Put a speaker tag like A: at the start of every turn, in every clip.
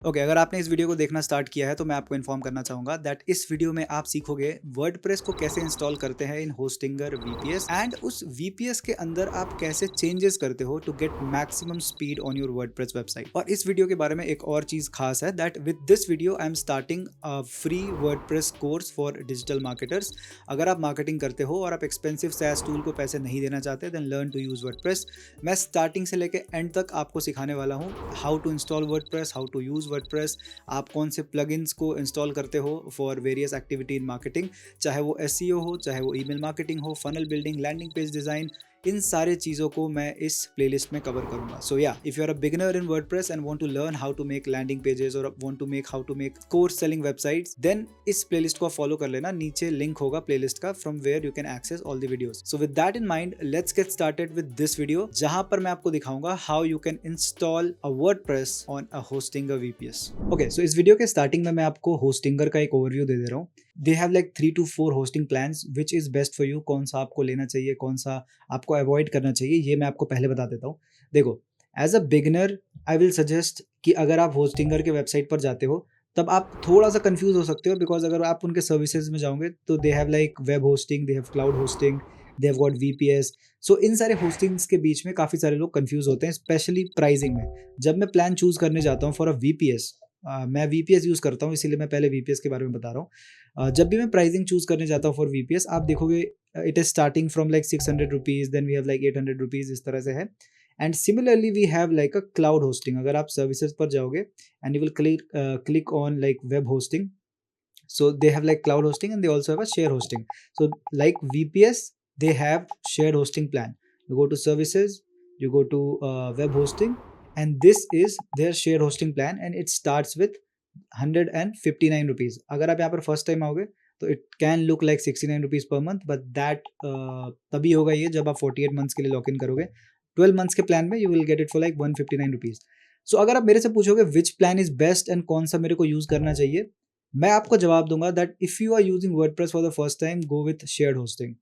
A: Okay अगर आपने इस वीडियो को देखना स्टार्ट किया है तो मैं आपको इन्फॉर्म करना चाहूंगा दैट इस वीडियो में आप सीखोगे वर्डप्रेस को कैसे इंस्टॉल करते हैं इन होस्टिंगर वीपीएस एंड उस वीपीएस के अंदर आप कैसे चेंजेस करते हो to get maximum speed on your WordPress website. और इस वीडियो के बारे में एक और चीज खास है that with this video I am starting a free WordPress course for digital marketers. अगर आप मार्केटिंग करते हो और आप एक्सपेंसिव सैस टूल को पैसे नहीं देना चाहते then learn to use WordPress. मैं स्टार्टिंग से लेकर एंड तक आपको सिखाने वाला हूँ how to install WordPress, how to use WordPress, आप कौन से प्लगइन्स को इंस्टॉल करते हो for various activity in marketing, चाहे वो एसईओ हो, चाहे वो ईमेल मार्केटिंग हो, funnel building, landing page design. इन सारे चीज़ों को मैं इस प्लेलिस्ट में कवर करूंगा। सो या if you are a beginner in WordPress and want to learn how to make landing pages और want to make how to make course selling websites then इस प्लेलिस्ट को फॉलो कर लेना। नीचे link होगा playlist का from where you can access all the videos. So with that in mind let's get started with this video जहां पर मैं आपको दिखाऊंगा how you can install a WordPress on a Hostinger VPS. Okay so इस video के starting में मैं आपको होस्टिंगर का एक ओवरव्यू दे रहा हूँ। दे have like 3 to 4 hosting plans which is best for you. कौन सा आपको लेना चाहिए, कौन सा आपको अवॉइड करना चाहिए, ये मैं आपको पहले बता देता हूँ। देखो, as a beginner I will suggest कि अगर आप होस्टिंगर के वेबसाइट पर जाते हो तब आप थोड़ा सा कंफ्यूज हो सकते हो बिकॉज अगर आप उनके सर्विसेज में जाओगे तो they have like web hosting, they have cloud hosting, they have got VPS. So इन सारे होस्टिंग्स के बीच में काफ़ी सारे लोग कंफ्यूज होते हैं स्पेशली प्राइसिंग में। जब मैं प्लान चूज करने जाता हूँ फॉर अ वीपीएस, मैं वीपीएस यूज़ करता हूँ इसीलिए मैं पहले वीपीएस के बारे में बता रहा हूँ। जब भी मैं प्राइसिंग चूज करने जाता हूँ फॉर वीपीएस आप देखोगे it is starting from like 600 rupees, then we have like 800 rupees, इस तरह से है। And similarly we have like a cloud hosting. अगर आप सर्विसेज पर जाओगे and you will click on like web hosting, so they have like cloud hosting and they also have a share hosting. So like vps they have shared hosting plan. You go to services, you go to web hosting, and this is their shared hosting plan and it starts with 159 rupees. अगर आप यहाँ पर first time आओगे तो it can look like 69 rupees per month but that तभी होगा ये जब आप 48 मंथ्स के लिए लॉक इन करोगे। 12 मंथ्स के प्लान में you will get it for like 159 rupees. So अगर आप मेरे से पूछोगे which plan is best and कौन सा मेरे को यूज करना चाहिए, मैं आपको जवाब दूंगा that if you are using WordPress for the first time go with shared hosting.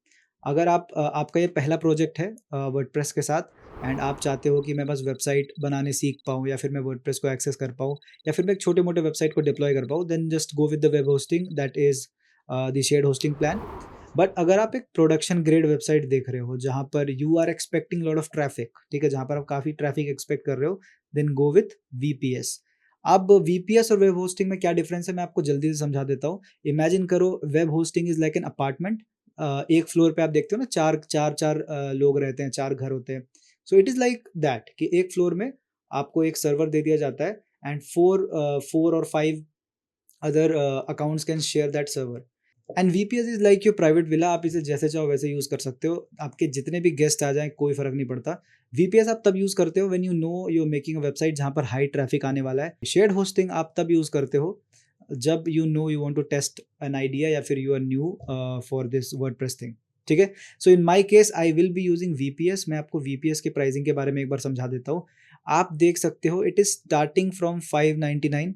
A: अगर आप आपका ये पहला प्रोजेक्ट है वर्डप्रेस के साथ एंड आप चाहते हो कि मैं बस वेबसाइट बनाने सीख पाऊँ या फिर मैं वर्डप्रेस को एक्सेस कर पाऊँ या फिर मैं एक छोटे मोटे वेबसाइट को डिप्लॉय कर पाऊँ, then just go with the web hosting that is the shared hosting plan. But अगर आप एक प्रोडक्शन ग्रेड वेबसाइट देख रहे हो जहाँ पर you are expecting lot of traffic, ठीक है, जहाँ पर आप काफ़ी ट्रैफिक एक्सपेक्ट कर रहे हो, देन गो विथ वीपीएस। अब वीपीएस और वेब होस्टिंग में क्या डिफरेंस है मैं आपको जल्दी से समझा देता हूँ। इमेजिन करो web hosting is like an apartment. एक फ्लोर पे आप देखते हो ना चार चार चार लोग रहते हैं, चार घर होते हैं। So it is like that कि एक फ्लोर में आपको एक सर्वर दे दिया जाता है एंड फोर और five other accounts can share that server. And VPS is like your private villa. आप इसे जैसे चाहो वैसे यूज कर सकते हो, आपके जितने भी गेस्ट आ जाएं कोई फर्क नहीं पड़ता। वीपीएस आप तब यूज करते हो when you know you are making a website जहां पर हाई ट्रैफिक आने वाला है। शेयर्ड होस्टिंग आप तब यूज करते हो जब you know you want to test an idea या फिर you are new for this WordPress thing, ठीक है। So in my case I will be using VPS. मैं आपको वीपीएस के प्राइसिंग के बारे में एक बार समझा देता हूँ। आप देख सकते हो इट इज स्टार्टिंग फ्रॉम 599,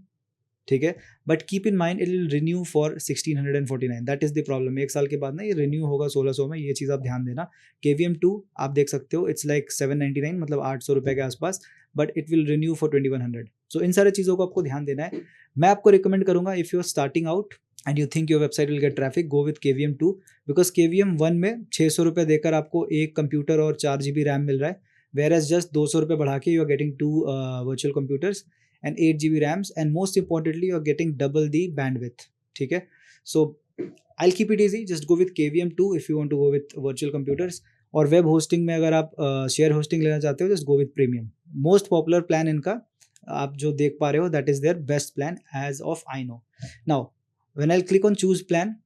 A: ठीक है, but keep in mind it will renew for 1649। That is the problem. एक साल के बाद ना ये रिन्यू होगा 1600 में, ये चीज़ आप ध्यान देना। KVM2 आप देख सकते हो इट्स लाइक 799, मतलब 800 रुपये के आसपास, but it will renew for 2100। सो इन सारे चीज़ों को आपको ध्यान देना है। मैं आपको रिकमेंड करूंगा if you are starting out and you think your website will get traffic, go with KVM2 because KVM1 में 600 रुपये देकर आपको एक कंप्यूटर और 4 GB रैम मिल रहा है, वेयर एज जस्ट 200 रुपये बढ़ा के you are getting 2 virtual computers and 8 GB RAMs, and most importantly you're getting double the bandwidth, ठीक है। So I'll keep it easy, just go with KVM2 if you want to go with virtual computers। और web hosting में अगर आप share hosting लेना चाहते हो just go with premium. Most popular plan इनका आप जो देख पा रहे हो that is their best plan as of I know. Now when I click on choose plan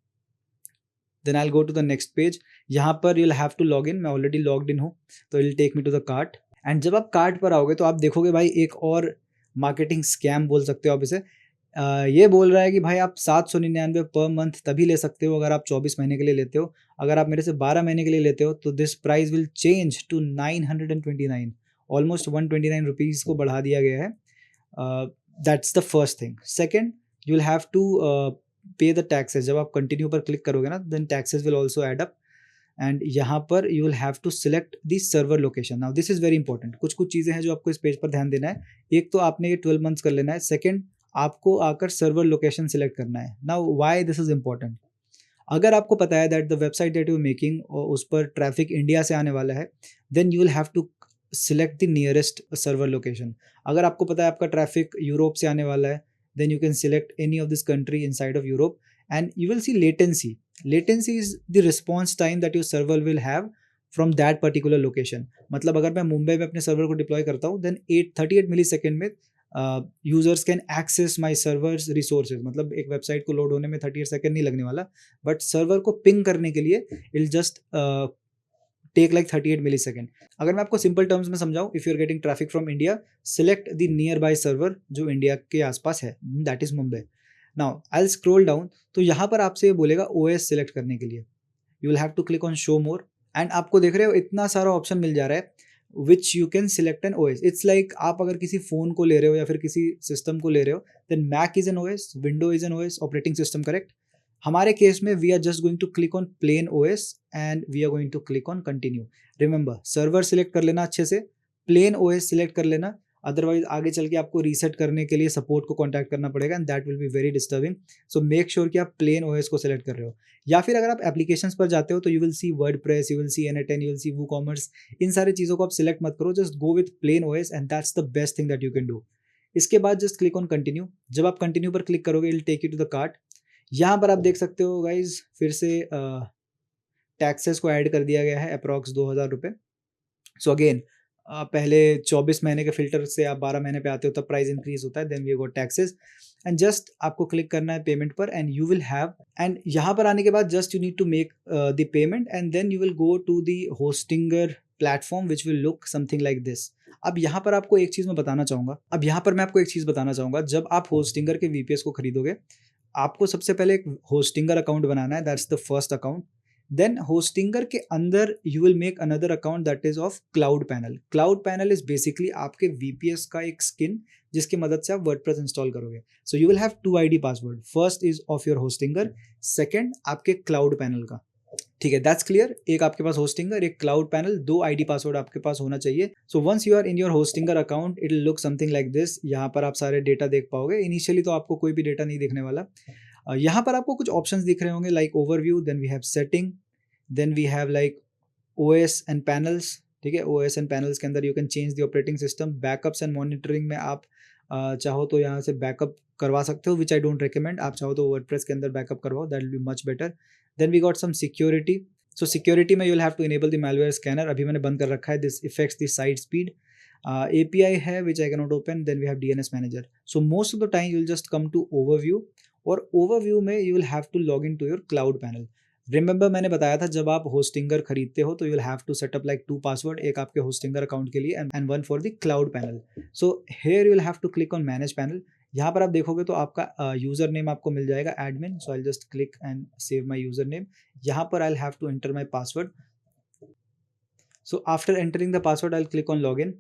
A: then I go to the next page. यहाँ पर you'll have to log in. मैं ऑलरेडी लॉग्ड इन हूँ तो I'll take me to the cart. And जब आप cart पर आओगे तो आप देखोगे भाई एक और मार्केटिंग स्कैम बोल सकते हो आप इसे। ये बोल रहा है कि भाई आप 799 पर मंथ तभी ले सकते हो अगर आप 24 महीने के लिए लेते हो। अगर आप मेरे से 12 महीने के लिए लेते हो तो this price will change to 929, almost 129 rupees को बढ़ा दिया गया है। That's the first thing. Second, you will have to pay the taxes. जब आप कंटिन्यू पर क्लिक करोगे ना then taxes will also add up and यहाँ पर you will have to select the server location. Now this is very important. कुछ कुछ चीज़ें हैं जो आपको इस पेज पर ध्यान देना है। एक तो आपने ये 12 मंथ्स कर लेना है। सेकंड, आपको आकर सर्वर लोकेशन सिलेक्ट करना है। Now why this is important, अगर आपको पता है that the website that you making उस पर ट्रैफिक इंडिया से आने वाला है, then you will have to select the nearest server location. अगर आपको पता है आपका ट्रैफिक यूरोप से आने वाला है, then you can select any of this country inside of Europe and you will see latency. Latency is the response time that your server will have from that particular location. मतलब अगर मैं मुंबई में अपने server को deploy करता हूँ, then 838 millisecond में users can access my servers resources. मतलब एक वेबसाइट को लोड होने में 38 सेकेंड नहीं लगने वाला, बट सर्वर को पिंग करने के लिए it just take like 38 millisecond. अगर मैं आपको सिंपल टर्म्स में समझाऊं, if you are getting traffic from India, select the nearby server जो इंडिया के आसपास है, that is Mumbai. Now I will scroll down, तो यहाँ पर आपसे ये बोलेगा ओएस सिलेक्ट करने के लिए। You will have to click on show more and आपको देख रहे हो इतना सारा ऑप्शन मिल जा रहा है which you can select an OS. It's like आप अगर किसी फोन को ले रहे हो या फिर किसी सिस्टम को ले रहे हो, then Mac is an OS, window is an OS, operating system, correct. हमारे केस में we are just going to click on plain OS and we are going to click on continue. Remember, server select कर लेना अच्छे से, plane OS select कर लेना, otherwise आगे चल के आपको रीसेट करने के लिए सपोर्ट को कॉन्टैक्ट करना पड़ेगा and that will be very disturbing. So make sure कि आप प्लेन ओएस को सिलेक्ट कर रहे हो। या फिर अगर आप एप्लीकेशंस पर जाते हो तो you will see WordPress, you will see N8N, you will see WooCommerce, इन सारी चीज़ों को आप सिलेक्ट मत करो, just go with plain OS and that's the best thing that you can do. इसके बाद जस्ट क्लिक ऑन कंटिन्यू। जब आप कंटिन्यू पर क्लिक करोगे, it take you to the cart. यहाँ पर आप देख सकते हो गाइज, फिर से टैक्सेस को ऐड कर दिया गया है, अप्रॉक्स 2000 रुपये। सो अगेन पहले 24 महीने के फिल्टर से आप 12 महीने पे आते हो तब प्राइस इंक्रीज होता है, then we go taxes and just आपको क्लिक करना है पेमेंट पर and you will have, and यहाँ पर आने के बाद just you need to make the payment and then you will go to the Hostinger platform which will look something like this. अब यहाँ पर आपको एक चीज़ मैं बताना चाहूँगा, जब आप होस्टिंगर के VPS को खरीदोगे, आपको सबसे पहले एक होस्टिंगर अकाउंट बनाना है, that's the first account. Then Hostinger के अंदर you will make another account that is of cloud panel. Cloud panel is basically आपके VPS का एक स्किन जिसकी मदद से आप वर्डप्रेस इंस्टॉल करोगे। So you will have 2 ID password, first is of your Hostinger, second आपके क्लाउड पैनल का। ठीक है, दैट्स क्लियर। एक आपके पास होस्टिंगर, एक क्लाउड पैनल, 2 ID पासवर्ड आपके पास होना चाहिए। So once you are in your Hostinger account, it will look something like this. यहाँ पर आप सारे डेटा देख पाओगे। इनिशियली तो आपको कोई भी डेटा नहीं दिखने वाला। यहाँ पर आपको कुछ ऑप्शंस दिख रहे होंगे like overview, then we have setting, then we have like OS and panels. ठीक है, OS एंड पैनल्स के अंदर you can change the operating system. Backups and monitoring में आप चाहो तो यहाँ से बैकअप करवा सकते हो, विच आई डोंट रिकमेंड। आप चाहो तो वर्डप्रेस के अंदर बैकअप करवाओ, that will be much better. Then we got some security. So security में you will have to enable the malware scanner, अभी मैंने बंद कर रखा है, this affects the site speed. API है which I can not open. Then we have DNS manager. So most of the time you will just come to overview, और overview में you will have to log in to your cloud panel. Remember, मैंने बताया था जब आप Hostinger खरीदते हो तो you will have to setup like 2 password, एक आपके होस्टिंगर अकाउंट के लिए and one for the cloud panel. So here you will have to click on manage panel. यहाँ पर आप देखोगे तो आपका यूजर नेम आपको मिल जाएगा admin. So I just click and save my user name. यहाँ पर I have to enter my password. So after entering the password I click on log in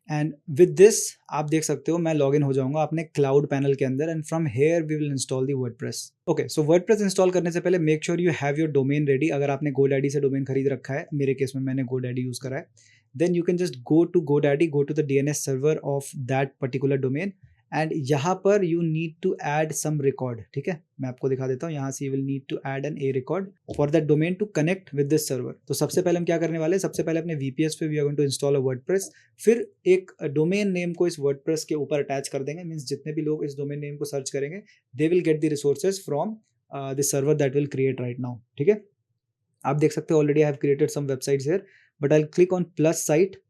A: and with this आप देख सकते हो मैं लॉग इन हो जाऊंगा अपने क्लाउड पैनल के अंदर and from here we will install the WordPress. Okay, so WordPress install करने से पहले make sure you have your domain ready. अगर आपने GoDaddy से डोमेन खरीद रखा है, मेरे केस में मैंने GoDaddy यूज करा है, then you can just go to GoDaddy, go to the DNS server of that particular domain and यहाँ पर you need to add some record. ठीक है, मैं आपको दिखा देता हूँ। यहाँ से you will need to add an A record for that domain to connect with this server. तो सबसे पहले हम क्या करने वाले हैं, सबसे पहले अपने VPS पे we are going to install a WordPress, फिर एक डोमेन नेम को इस वर्डप्रेस के ऊपर अटैच कर देंगे। मीन्स जितने भी लोग इस डोमेन नेम को सर्च करेंगे, they will get the resources from the server that will create right now. ठीक है, आप देख सकते हो already I have created some websites here, but I will click on plus site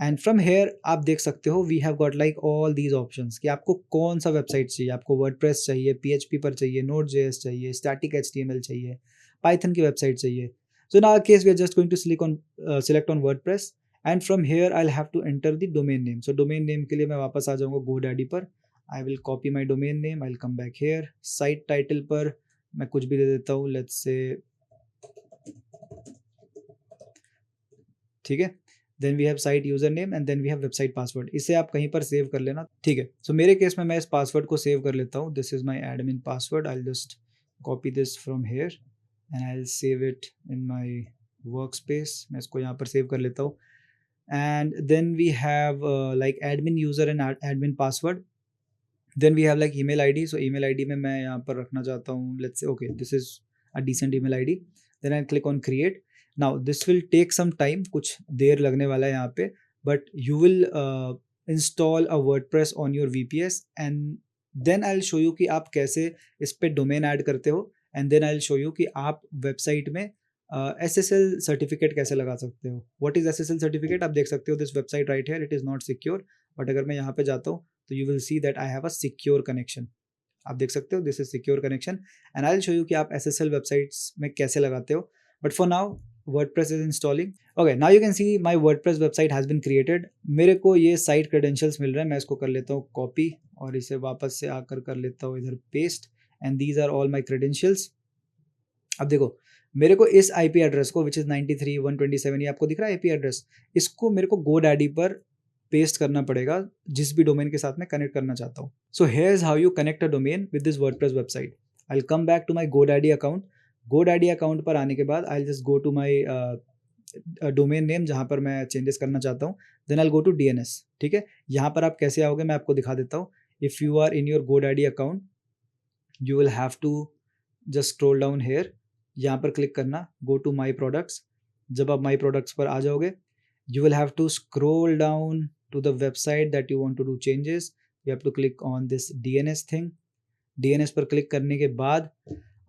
A: and from here आप देख सकते हो we have got like all these options कि आपको कौन सा वेबसाइट चाहिए। आपको वर्डप्रेस चाहिए, PHP पर चाहिए, Node.js चाहिए, स्टैटिक HTML चाहिए, पाइथन की वेबसाइट चाहिए। So in our case we are just going to select on WordPress and from here I have to enter the domain name. So domain name के लिए मैं वापस आ जाऊँगा GoDaddy पर। I will copy my domain name, I will come back here. Site title पर मैं कुछ भी दे देता हूँ, लेट्स से, ठीक है। Then we have site user name and then we have website password. इसे आप कहीं पर सेव कर लेना, ठीक है। सो मेरे केस में मैं इस पासवर्ड को सेव कर लेता हूँ। This is my admin password. I just copy this from here and I will save it in my workspace. मैं इसको यहाँ पर सेव कर लेता हूँ and then we have like admin user and admin password. Then we have like email ID. So email ID में मैं यहाँ पर रखना चाहता हूँ, let's say okay this is a decent email ID. Then I click on create. Now this will take some time, कुछ देर लगने वाला है यहाँ पे, but you will install a WordPress on your VPS and then I will show you कि आप कैसे इस पे डोमेन ऐड करते हो. And then I will show you कि आप वेबसाइट में SSL सर्टिफिकेट कैसे लगा सकते हो. What is SSL certificate? आप देख सकते हो this website right here, it is not secure. But अगर मैं यहाँ पे जाता हूँ तो you will see that I have a secure connection. आप देख सकते हो this is secure connection and I will show you कि आप SSL वेबसाइट्स में कैसे लगाते हो. But for now WordPress is installing. Okay, now you can see my WordPress website has been created. मेरे को ये साइट क्रेडेंशियल्स मिल रहे हैं, मैं इसको कर लेता हूँ कॉपी और इसे वापस से आकर कर लेता हूँ इधर paste. And these are all my credentials. अब देखो मेरे को इस IP एड्रेस को विच इज़ 93.127, ये आपको दिख रहा है IP एड्रेस, इसको मेरे को GoDaddy पर पेस्ट करना पड़ेगा जिस भी डोमेन के साथ मैं कनेक्ट करना चाहता हूँ. So here is how you connect a domain with this WordPress website. I will come back to my GoDaddy account. GoDaddy account पर आने के बाद I will just go to my domain name जहाँ पर मैं चेंजेस करना चाहता हूँ. Then I will go to DNS. ठीक है, यहाँ पर आप कैसे आओगे मैं आपको दिखा देता हूँ. If you are in your GoDaddy account you will have to just scroll down here, यहाँ पर क्लिक करना, गो टू माई प्रोडक्ट्स. जब आप माई प्रोडक्ट्स पर आ जाओगे you will have to scroll down to the website that you want to do changes. You have to click on this DNS thing. DNS पर click करने के बाद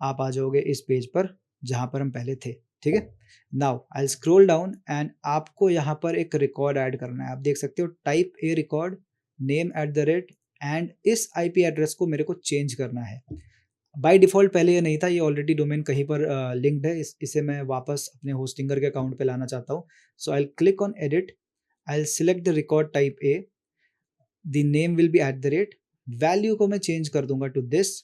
A: आप आ जाओगे इस पेज पर जहाँ पर हम पहले थे. ठीक है, now I scroll down and आपको यहाँ पर एक रिकॉर्ड ऐड करना है. आप देख सकते हो type A record name @ and इस IP एड्रेस को मेरे को चेंज करना है. बाय डिफ़ॉल्ट पहले ये नहीं था, ये ऑलरेडी डोमेन कहीं पर लिंक्ड है. इसे मैं वापस अपने होस्टिंगर के अकाउंट पे लाना चाहता हूँ. So I will click on edit, I will select the record type A, the name will be @ value को मैं चेंज कर दूंगा to this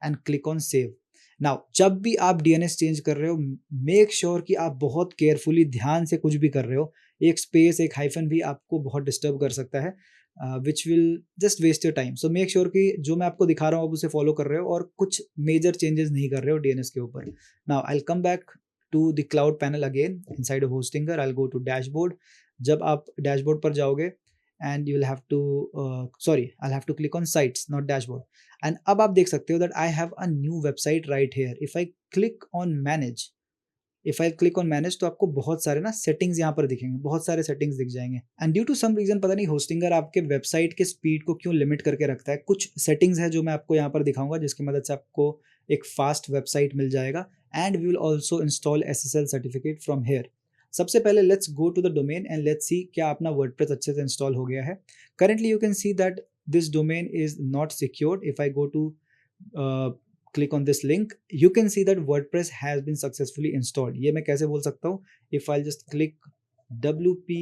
A: and click on save. Now जब भी आप DNS चेंज कर रहे हो मेक श्योर कि आप बहुत केयरफुली ध्यान से कुछ भी कर रहे हो. एक स्पेस एक हाइफन भी आपको बहुत डिस्टर्ब कर सकता है which will just waste your time. So make sure कि जो मैं आपको दिखा रहा हूँ आप उसे फॉलो कर रहे हो और कुछ मेजर चेंजेस नहीं कर रहे हो DNS के ऊपर. Now I will come back to the cloud panel again inside of Hostinger. I will go to dashboard. जब आप डैशबोर्ड पर जाओगे and you will have to I'll have to click on sites not dashboard. And अब आप देख सकते हो that I have a new website right here. If I click on manage तो आपको बहुत सारे ना सेटिंग्स यहाँ पर दिखेंगे, बहुत सारे सेटिंग्स दिख जाएंगे. And due to some reason पता नहीं होस्टिंगर आपके वेबसाइट के स्पीड को क्यों लिमिट करके रखता है. कुछ सेटिंग्स है जो मैं आपको यहाँ पर दिखाऊंगा जिसकी मदद से आपको एक फास्ट वेबसाइट मिल जाएगा. And we will also install SSL certificate from here. सबसे पहले let's go to the domain and let's see क्या अपना वर्डप्रेस अच्छे से इंस्टॉल हो गया है. Currently you can see that this domain is not secured. If I go to click on this link you can see that WordPress has been successfully installed. ये मैं कैसे बोल सकता हूँ? If I'll just click WP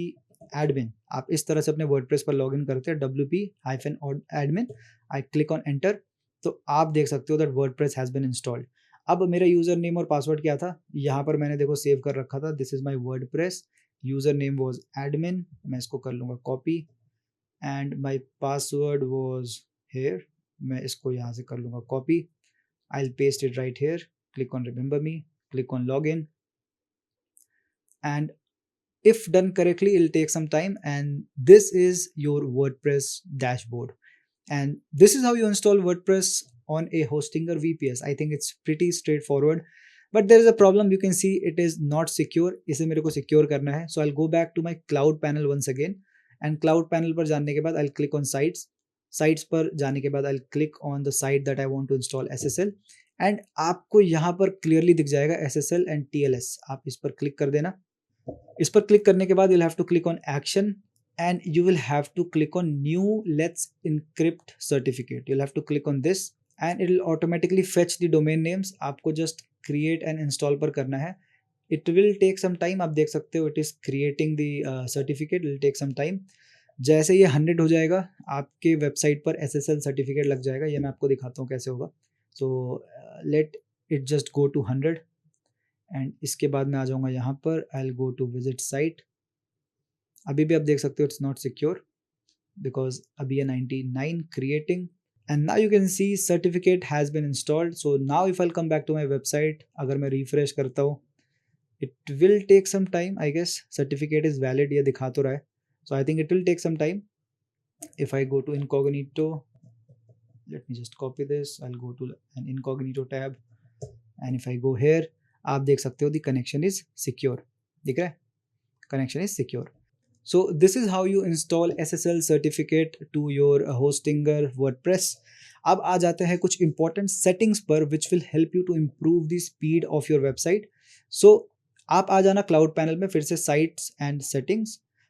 A: admin, आप इस तरह से अपने WordPress पर लॉगिन करते हैं WP-admin. I click on enter तो आप देख सकते हो that WordPress has been installed. अब मेरा यूज़र नेम और पासवर्ड क्या था यहाँ पर मैंने देखो सेव कर रखा था. This is my WordPress. User name was admin, मैं इसको कर लूँगा copy. And my password was here, मैं इसको यहाँ से कर लूँगा copy. I'll paste it right here. Click on remember me, click on login. And if done correctly, it'll take some time. And this is your WordPress dashboard. And this is how you install WordPress on a Hostinger VPS. I think it's pretty straightforward. But there is a problem. You can see it is not secure. इसे मेरे को secure करना है. So I'll go back to my cloud panel once again. And cloud panel पर जाने के बाद I'll click on sites. Sites पर जाने के बाद I click on the site that I want to install SSL. And आपको यहाँ पर क्लियरली दिख जाएगा SSL एंड TLS. आप इस पर क्लिक कर देना. इस पर क्लिक करने के बाद you will have to click on action and you will have to click on new let's encrypt certificate. You will have to click on this and it will automatically fetch the domain names. आपको just create and install पर करना है. It will take some time. आप देख सकते हो it is creating the certificate. Will take some time. जैसे ये 100 हो जाएगा आपके वेबसाइट पर SSL सर्टिफिकेट लग जाएगा. ये मैं आपको दिखाता हूँ कैसे होगा. So let it just go to 100 and इसके बाद मैं आ जाऊँगा यहाँ पर. I will go to visit site. अभी भी आप देख सकते हो इट्स नॉट सिक्योर बिकॉज अभी ये 99 creating. And now you can see certificate has been installed. So now if I come back to my website, अगर मैं रिफ्रेश करता हूँ it will take some time. I guess certificate is valid, ये दिखा तो रहा है. So I think it will take some time. If I go to incognito let me just copy this. I'll go to an incognito tab and if I go here, आप देख सकते हो the connection is secure. दिख रहा है? Connection is secure. So this is how you install SSL certificate to your Hostinger WordPress. अब आ जाते हैं कुछ important settings पर which will help you to improve the speed of your website. So आप आ जाना Cloud Panel में, फिर से Sites and Settings.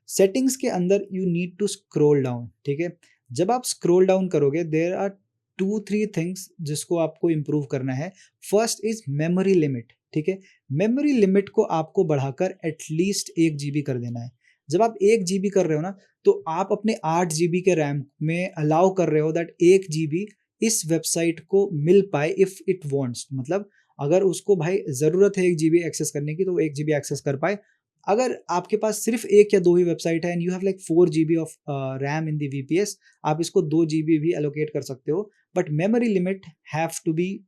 A: Settings के अंदर you need to scroll down, ठीक है? जब आप scroll down करोगे there are 2-3 things जिसको आपको improve करना है. First is memory limit, ठीक है? Memory limit को आपको बढ़ाकर at least 1 GB कर देना है. जब आप 1 GB कर रहे हो ना, तो आप अपने 8 GB के रैम में अलाउ कर रहे हो दैट 1 GB इस वेबसाइट को मिल पाए इफ इट वांट्स. मतलब अगर उसको भाई ज़रूरत है 1 GB एक्सेस करने की, तो 1 GB एक्सेस कर पाए. अगर आपके पास सिर्फ 1 या 2 ही वेबसाइट है and you have like 4 GB of RAM in the VPS, आप इसको 2 GB भी एलोकेट कर सकते हो. But memory limit have to be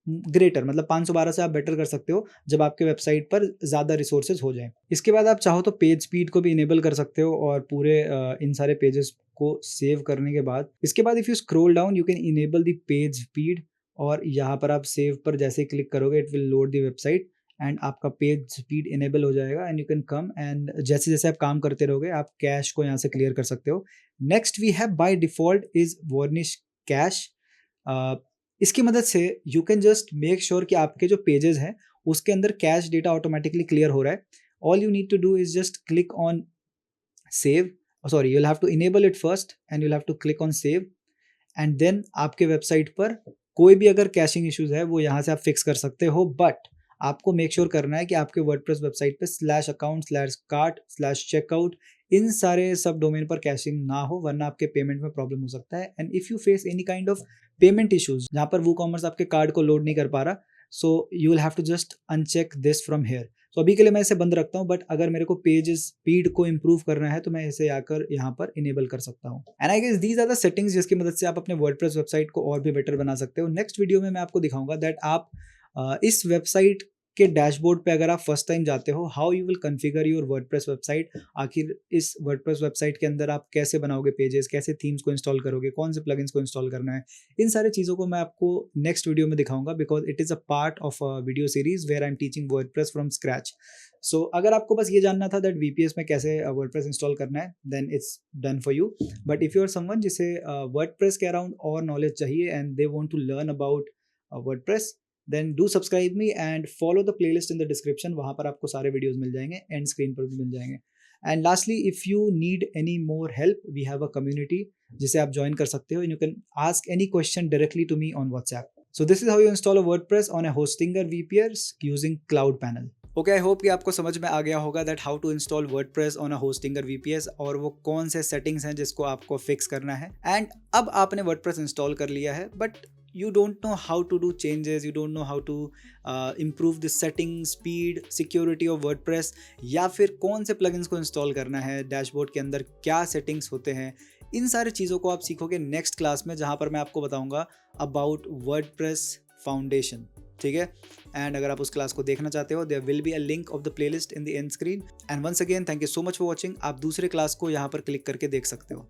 A: greater, मतलब 512 से आप बेटर कर सकते हो जब आपके वेबसाइट पर ज़्यादा रिसोर्सेज हो जाएं. इसके बाद आप चाहो तो पेज स्पीड को भी इनेबल कर सकते हो और पूरे इन सारे पेजेस को सेव करने के बाद इसके बाद if you scroll down you can enable the page speed और यहाँ पर आप सेव पर जैसे क्लिक करोगे it will load the website and आपका पेज स्पीड इनेबल हो जाएगा and you can come and जैसे जैसे आप काम करते रहोगे आप कैश को यहाँ से क्लियर कर सकते हो. Next we have by default is varnish cache. इसकी मदद से you can just make sure कि आपके जो पेजेस हैं उसके अंदर कैश डेटा ऑटोमेटिकली क्लियर हो रहा है. All you need to do is just click on save, sorry you'll have to enable it first and you'll have to click on save and then आपके website पर कोई भी अगर caching issues है वो यहाँ से आप फिक्स कर सकते हो. बट आपको मेक श्योर करना है कि आपके वर्डप्रेस वेबसाइट पे /account/cart/checkout इन सारे सब डोमेन पर कैशिंग ना हो, वरना आपके पेमेंट में प्रॉब्लम हो सकता है. And if you face any kind of payment issues जहाँ पर WooCommerce आपके कार्ड को लोड नहीं कर पा रहा, so you will have to just uncheck this from here. तो अभी के लिए मैं इसे बंद रखता हूँ, बट अगर मेरे को पेज स्पीड को इम्प्रूव करना है तो मैं इसे आकर यहाँ पर इनेबल कर सकता हूँ. And I guess these are the settings जिसकी मदद से आप अपने वर्डप्रेस वेबसाइट को और भी बेटर बना सकते हो. नेक्स्ट वीडियो में मैं आपको दिखाऊंगा दैट आप इस वेबसाइट के डैशबोर्ड पे अगर आप फर्स्ट टाइम जाते हो how you will configure your WordPress website. आखिर इस वर्डप्रेस वेबसाइट के अंदर आप कैसे बनाओगे पेजेस, कैसे थीम्स को इंस्टॉल करोगे, कौन से प्लगइन्स को इंस्टॉल करना है, इन सारी चीज़ों को मैं आपको नेक्स्ट वीडियो में दिखाऊंगा because it is a part of a video series where I am teaching WordPress from scratch. So अगर आपको बस ये जानना था दैट VPS में कैसे वर्डप्रेस इंस्टॉल करना है then it's done for you. But if you are someone जिसे वर्डप्रेस के अराउंड और नॉलेज चाहिए and they want to learn about WordPress, then do subscribe me and follow the playlist in the description. वहाँ पर आपको सारे videos मिल जाएंगे, and screen पर भी मिल जाएंगे. And lastly if you need any more help we have a community जिसे आप ज्वाइन कर सकते हो. You can ask any question directly to me on WhatsApp. So this is how you install a WordPress on a Hostinger VPS using Cloud Panel. Okay, I hope कि आपको समझ में आ गया होगा that how to install WordPress on a Hostinger VPS और वो कौन से सेटिंग्स हैं जिसको आपको फिक्स करना है. एंड अब आपने वर्डप्रेस इंस्टॉल कर लिया है but you don't know how to do changes, you don't know how to improve the setting, speed, security of WordPress, या फिर कौन से plugins को इंस्टॉल करना है, डैशबोर्ड के अंदर क्या सेटिंग्स होते हैं. इन सारी चीज़ों को आप सीखोगे नेक्स्ट क्लास में जहाँ पर मैं आपको बताऊँगा अबाउट वर्डप्रेस फाउंडेशन. ठीक है, एंड अगर आप उस क्लास को देखना चाहते हो there will be a link of the playlist in the end screen. And once again thank you so much for watching. आप दूसरे क्लास को यहाँ पर क्लिक करके देख सकते हो.